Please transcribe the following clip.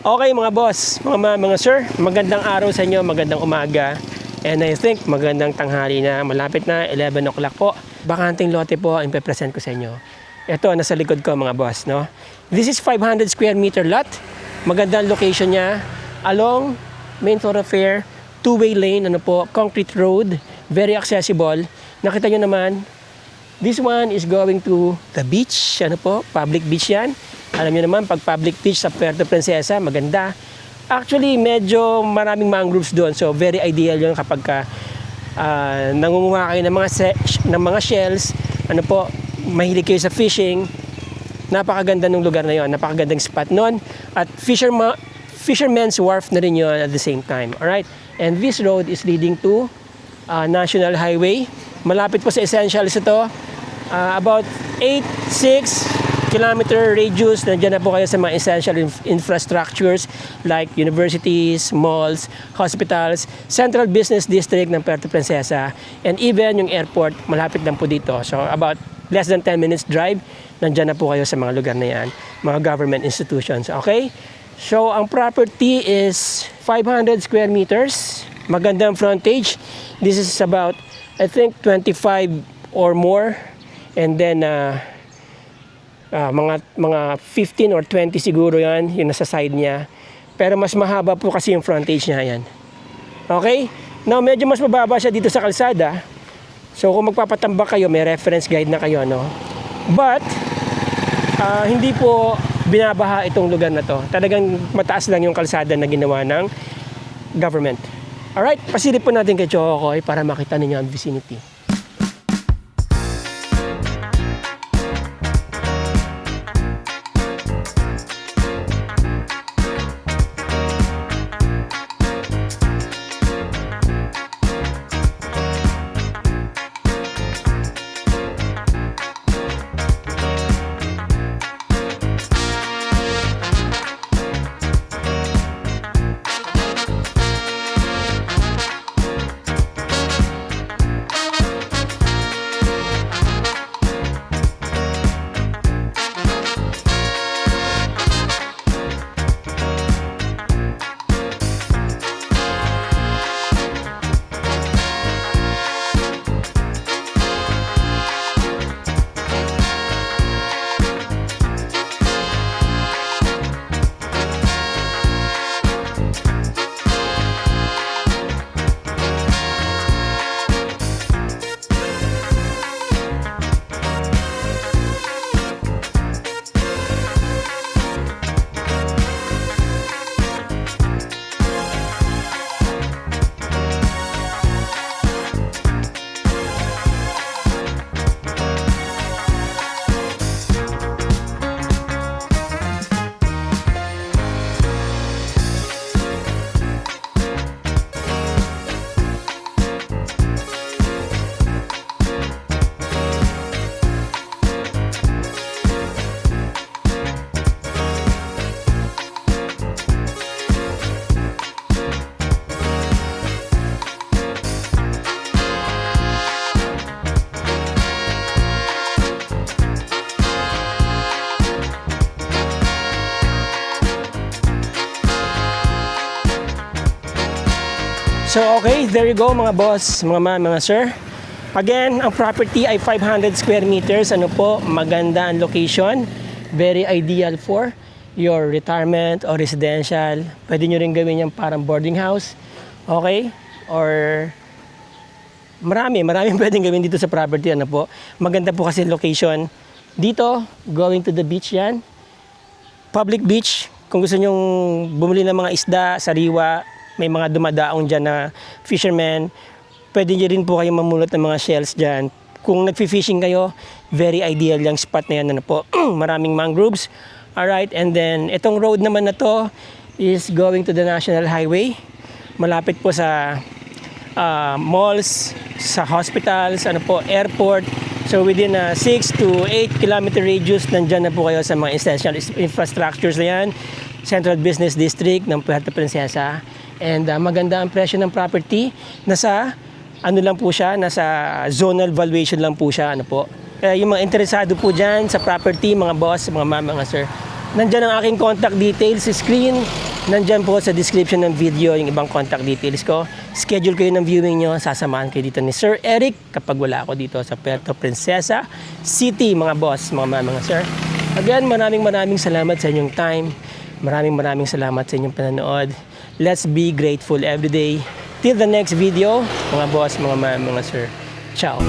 Okay mga boss, mga sir, magandang araw sa inyo, magandang umaga. And I think magandang tanghali na, malapit na, 11 o'clock po. Bakanting lote po ang ipepresent ko sa inyo. Ito, nasa likod ko mga boss, no? This is 500 square meter lot. Magandang location niya, along main thoroughfare, two-way lane, concrete road, very accessible. Nakita nyo naman, this one is going to the beach, public beach yan. Alam niyo naman, pag public beach sa Puerto Princesa, maganda. Actually, medyo maraming mangroves doon. So, very ideal yun kapag nangunguha kayo ng mga shells. Mahilig kayo sa fishing. Napakaganda ng lugar na yon, napakagandang spot noon. At Fisherman's Wharf na rin yun at the same time. Alright? And this road is leading to National Highway. Malapit po sa Essentials ito. About 8-6 kilometer radius, nandiyan na po kayo sa mga essential infrastructures like universities, malls, hospitals, Central Business District ng Puerto Princesa, and even yung airport, malapit lang po dito. So about less than 10 minutes drive, nandiyan na po kayo sa mga lugar na yan, mga government institutions. Okay? So ang property is 500 square meters, magandang frontage. This is about, I think, 25 or more, and then mga 15 or 20 siguro yan, yung nasa side niya. Pero mas mahaba po kasi yung frontage niya yan. Okay? Now, medyo mas mababa siya dito sa kalsada. So, kung magpapatambak kayo, may reference guide na kayo, no? But, hindi po binabaha itong lugar na to. Talagang mataas lang yung kalsada na ginawa ng government. Alright, pasilip po natin kay Chokoy para makita ninyo ang vicinity. So okay, there you go mga boss, mga sir. Again, ang property ay 500 square meters. Maganda ang location. Very ideal for your retirement or residential. Pwede nyo rin gawin yung parang boarding house. Okay? Or maraming pwedeng gawin dito sa property. Maganda po kasi location. Dito, going to the beach yan. Public beach. Kung gusto nyong bumili ng mga isda, sariwa, may mga dumadaong dyan na fishermen, pwede nyo rin po kayong mamulot ng mga shells dyan. Kung nagfi-fishing kayo, very ideal yung spot na yan. Maraming mangroves. Alright, and then itong road naman na to is going to the National Highway. Malapit po sa malls, sa hospitals, airport. So within 6 to 8 kilometer radius, nandyan na po kayo sa mga essential infrastructures na yan. Central Business District ng Puerto Princesa. And maganda ang presyo ng property. Nasa zonal valuation lang po siya. Yung mga interesado po dyan sa property, mga boss, mga sir, nandyan ang aking contact details sa screen. Nandyan po sa description ng video yung ibang contact details ko. Schedule kayo ng viewing nyo, sasamahan kayo dito ni Sir Eric kapag wala ako dito sa Puerto Princesa City, mga boss, mga sir. Again, maraming salamat sa inyong time. Maraming salamat sa inyong panonood. Let's be grateful every day. Till the next video, mga boss, mga sir. Ciao!